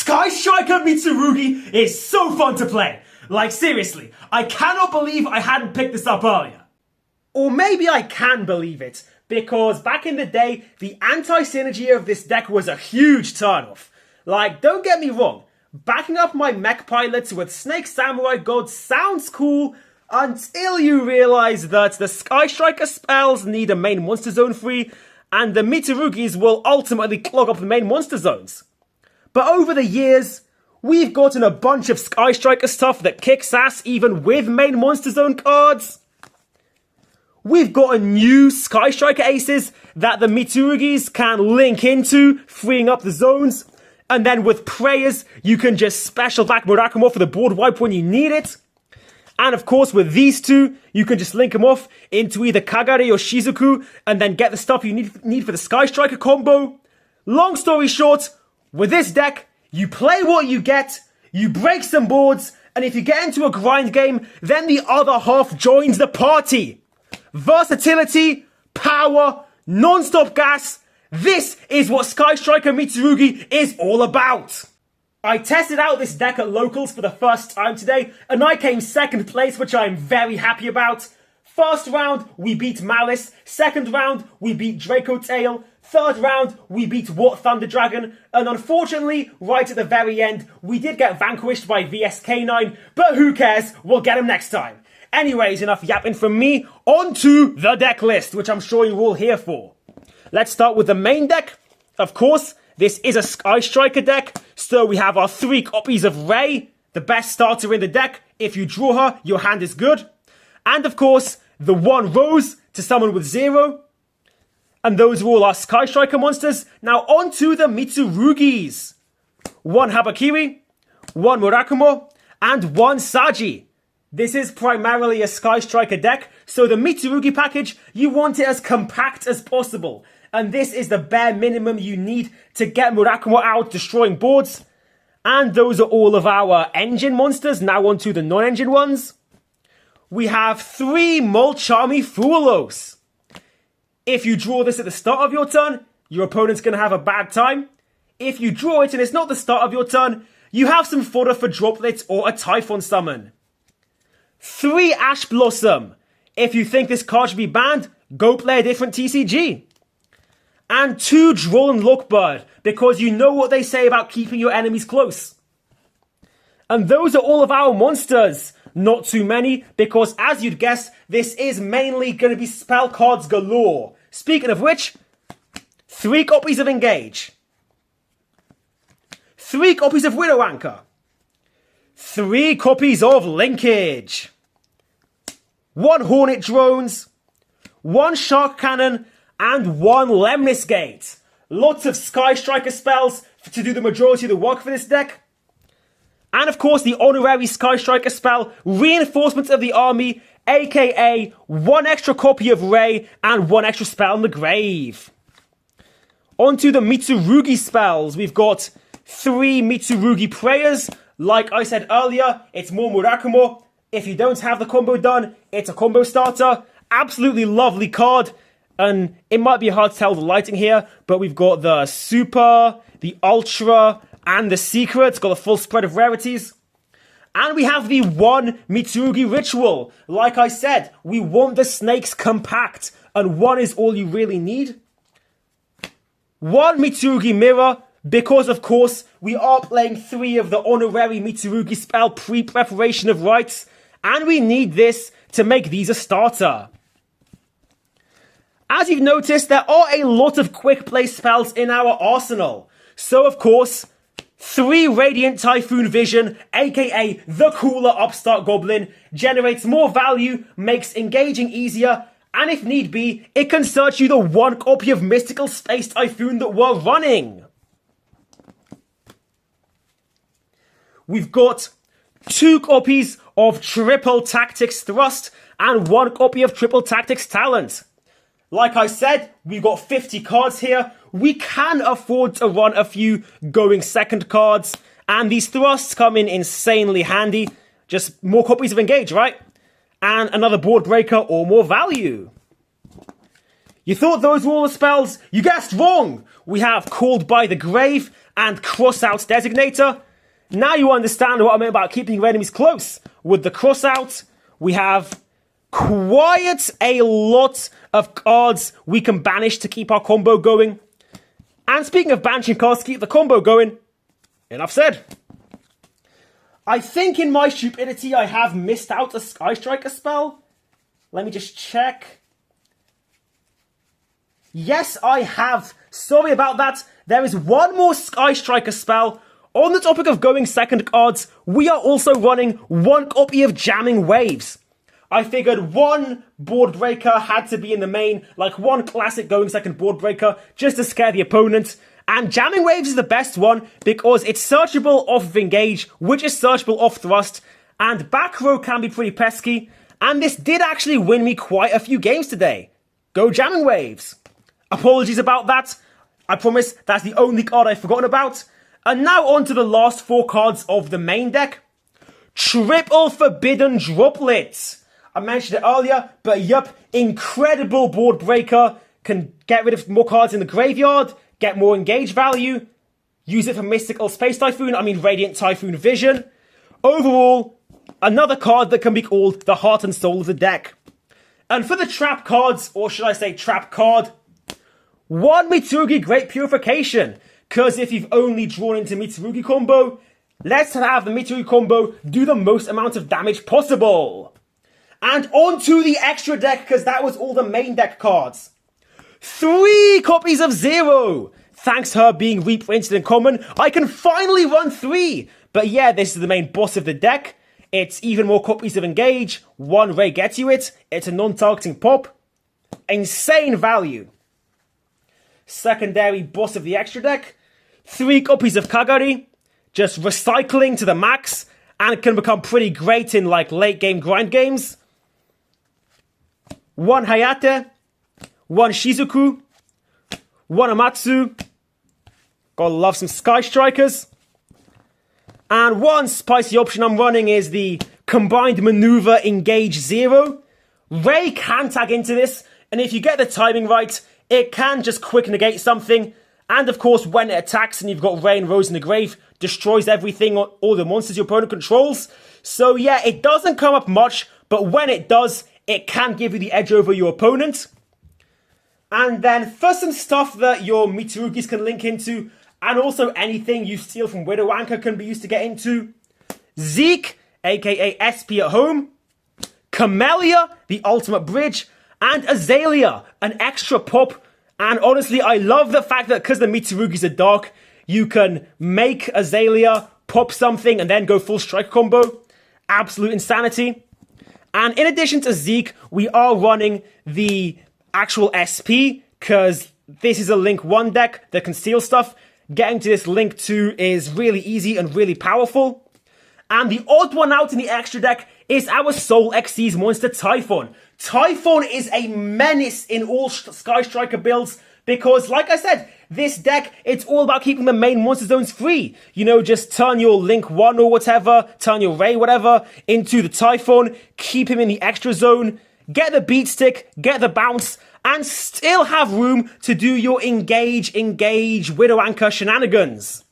Sky Striker Mitsurugi is so fun to play. Like seriously, I cannot believe I hadn't picked this up earlier. Or maybe I can believe it, because back in the day, the anti-synergy of this deck was a huge turn-off. Like, don't get me wrong, backing up my mech pilots with Snake Samurai God sounds cool until you realize that the Sky Striker spells need a main monster zone free, and the Mitsurugis will ultimately clog up the main monster zones. But over the years, we've gotten a bunch of Sky Striker stuff that kicks ass even with main monster zone cards. We've got a new Sky Striker aces that the Mitsurugis can link into, freeing up the zones. And then with prayers, you can just special back Murakumo for the board wipe when you need it. And of course, with these two, you can just link them off into either Kagare or Shizuku and then get the stuff you need for the Sky Striker combo. Long story short, with this deck, you play what you get, you break some boards, and if you get into a grind game, then the other half joins the party. Versatility, power, non-stop gas. This is what Sky Striker Mitsurugi is all about. I tested out this deck at locals for the first time today, and I came second place, which I'm very happy about. First round, we beat Malice. Second round, we beat Draco Tail. Third round, we beat War Thunder Dragon. And unfortunately, right at the very end, we did get vanquished by VSK9, but who cares? We'll get him next time. Anyways, enough yapping from me. On to the deck list, which I'm sure you're all here for. Let's start with the main deck. Of course, this is a Sky Striker deck, so we have our 3 copies of Rei, the best starter in the deck. If you draw her, your hand is good. And of course, the 1 Rose to summon with 0. And those are all our Sky Striker monsters. Now on to the Mitsurugis. 1 Habakiri, 1 Murakumo, and 1 Saji. This is primarily a Sky Striker deck, so the Mitsurugi package, you want it as compact as possible. And this is the bare minimum you need to get Murakumo out destroying boards. And those are all of our engine monsters. Now on to the non-engine ones. We have 3 Molchami Fuelos. If you draw this at the start of your turn, your opponent's going to have a bad time. If you draw it and it's not the start of your turn, you have some fodder for Droplet or a Typhon summon. 3 Ash Blossom. If you think this card should be banned, go play a different TCG. And 2 Droll and Lockbird, because you know what they say about keeping your enemies close. And those are all of our monsters. Not too many, because as you'd guess, this is mainly going to be spell cards galore. Speaking of which, 3 copies of Engage. 3 copies of Widow Anchor. 3 copies of Linkage. 1 Hornet Drones. 1 Shark Cannon. And 1 Lemnis Gate. Lots of Sky Striker spells to do the majority of the work for this deck. And of course the honorary Sky Striker spell, Reinforcement of the Army, aka 1 extra copy of Rei and 1 extra spell in the grave. On to the Mitsurugi spells. We've got 3 Mitsurugi prayers. Like I said earlier, it's more Murakumo. If you don't have the combo done, it's a combo starter. Absolutely lovely card. And it might be hard to tell the lighting here, but we've got the Super, the Ultra, and the Secret. It's got a full spread of rarities. And we have the 1 Mitsurugi Ritual. Like I said, we want the snakes compact, and 1 is all you really need. 1 Mitsurugi Mirror, because of course, we are playing 3 of the honorary Mitsurugi spell pre-preparation of rites, and we need this to make these a starter. As you've noticed, there are a lot of quick play spells in our arsenal. So of course, 3 Radiant Typhoon Vision, aka the cooler upstart goblin, generates more value, makes engaging easier, and if need be, it can search you the 1 copy of Mystical Space Typhoon that we're running. We've got 2 copies of Triple Tactics Thrust and 1 copy of Triple Tactics Talent. Like I said, we've got 50 cards here. We can afford to run a few going second cards. And these thrusts come in insanely handy. Just more copies of Engage, right? And another board breaker or more value. You thought those were all the spells? You guessed wrong! We have Called by the Grave and cross-out designator. Now you understand what I meant about keeping your enemies close. With the cross-out, we have quite a lot of cards we can banish to keep our combo going. And speaking of banishing cards to keep the combo going, enough said. I think in my stupidity I have missed out a Sky Striker spell. Let me just check. Yes, I have. Sorry about that. There is one more Sky Striker spell. On the topic of going second cards, we are also running one copy of Jamming Waves. I figured one board breaker had to be in the main, like one classic going second board breaker, just to scare the opponent. And Jamming Waves is the best one because it's searchable off of Engage, which is searchable off Thrust, and back row can be pretty pesky. And this did actually win me quite a few games today. Go Jamming Waves. Apologies about that. I promise that's the only card I've forgotten about. And now on to the last 4 cards of the main deck. Triple Forbidden Droplet. I mentioned it earlier, but yup, incredible board breaker. Can get rid of more cards in the graveyard, get more engage value, use it for Mystical Space Typhoon, Radiant Typhoon Vision. Overall, another card that can be called the heart and soul of the deck. And for the trap cards, or should I say trap card, 1 Mitsurugi Great Purification. Because if you've only drawn into Mitsurugi combo, let's have the Mitsurugi combo do the most amount of damage possible. And on to the extra deck, because that was all the main deck cards. 3 copies of Zero. Thanks to her being reprinted in common, I can finally run 3. But yeah, this is the main boss of the deck. It's even more copies of Engage. 1 Ray gets you it. It's a non-targeting pop. Insane value. Secondary boss of the extra deck. 3 copies of Kagari. Just recycling to the max. And can become pretty great in like late game grind games. 1 Hayate. 1 Shizuku. 1 Amatsu. Gotta love some Sky Strikers. And 1 spicy option I'm running is the Combined Maneuver Engage Zero. Ray can tag into this, and if you get the timing right, it can just quick negate something. And of course, when it attacks and you've got Ray and Rose in the grave, destroys everything, all the monsters your opponent controls. So yeah, it doesn't come up much, but when it does, it can give you the edge over your opponent. And then for some stuff that your Mitsurugis can link into, and also anything you steal from Widow Anchor can be used to get into, Zeke, aka SP at home, Camellia, the ultimate bridge, and Azalea, an extra pop. And honestly, I love the fact that because the Mitsurugis are dark, you can make Azalea pop something and then go full strike combo. Absolute insanity. And in addition to Zeke, we are running the actual SP, because this is a Link 1 deck that can steal stuff. Getting to this Link 2 is really easy and really powerful. And the odd one out in the extra deck is our Soul Xyz monster Typhon. Typhon is a menace in all Sky Striker builds because, like I said, this deck, it's all about keeping the main monster zones free. You know, just turn your Link 1 or whatever, turn your Ray, whatever, into the Typhon, keep him in the extra zone, get the beat stick, get the bounce, and still have room to do your engage, Widow Anchor shenanigans.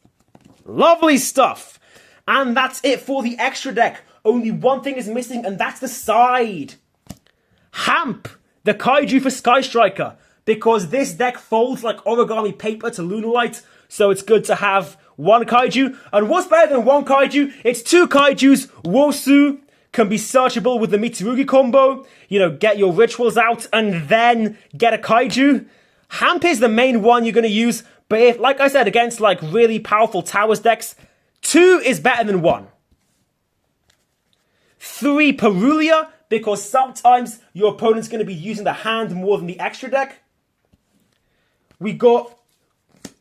Lovely stuff. And that's it for the extra deck. Only one thing is missing, and that's the side. Hamp, the kaiju for Sky Striker. Because this deck folds like origami paper to Lunalight, so it's good to have 1 kaiju. And what's better than 1 kaiju? It's 2 kaijus. Wosu can be searchable with the Mitsurugi combo. You know, get your rituals out and then get a kaiju. Hamp is the main one you're going to use, but if, like I said, against like really powerful Towers decks, 2 is better than 1. 3 Perulia, because sometimes your opponent's going to be using the hand more than the extra deck. We got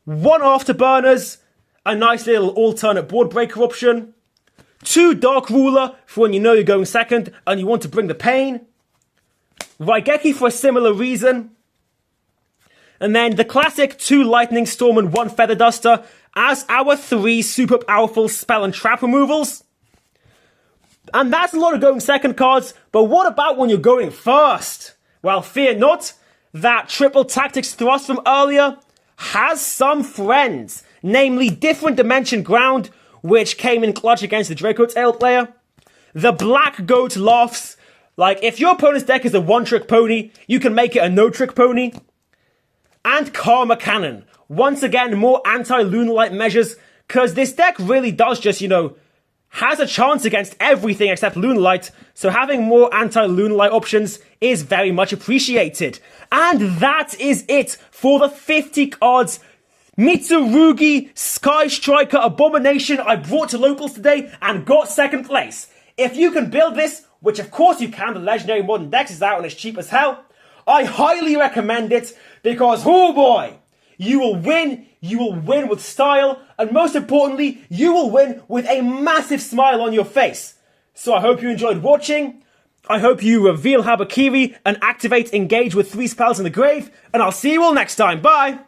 1 Afterburners, a nice little alternate board breaker option. 2 Dark Ruler for when you know you're going second and you want to bring the pain. Raigeki for a similar reason. And then the classic 2 Lightning Storm and 1 Feather Duster as our 3 super powerful spell and trap removals. And that's a lot of going second cards, but what about when you're going first? Well, fear not, that triple tactics thrust from earlier has some friends. namely Different Dimension Ground, which came in clutch against the Draco Tail player. The Black Goat Laughs, like if your opponent's deck is a one-trick pony, you can make it a no-trick pony. And Karma Cannon, once again more anti-Lunalight measures, because this deck really does just, has a chance against everything except Lunalight, so having more anti-Lunalight options is very much appreciated. And that is it for the 50 cards Mitsurugi Sky Striker Abomination I brought to locals today and got second place. If you can build this, which of course you can, the Legendary Modern Dex is out and it's cheap as hell, I highly recommend it because, oh boy, you will win with style, and most importantly, you will win with a massive smile on your face. So I hope you enjoyed watching. I hope you reveal Habakiri and activate Engage with 3 spells in the grave, and I'll see you all next time. Bye!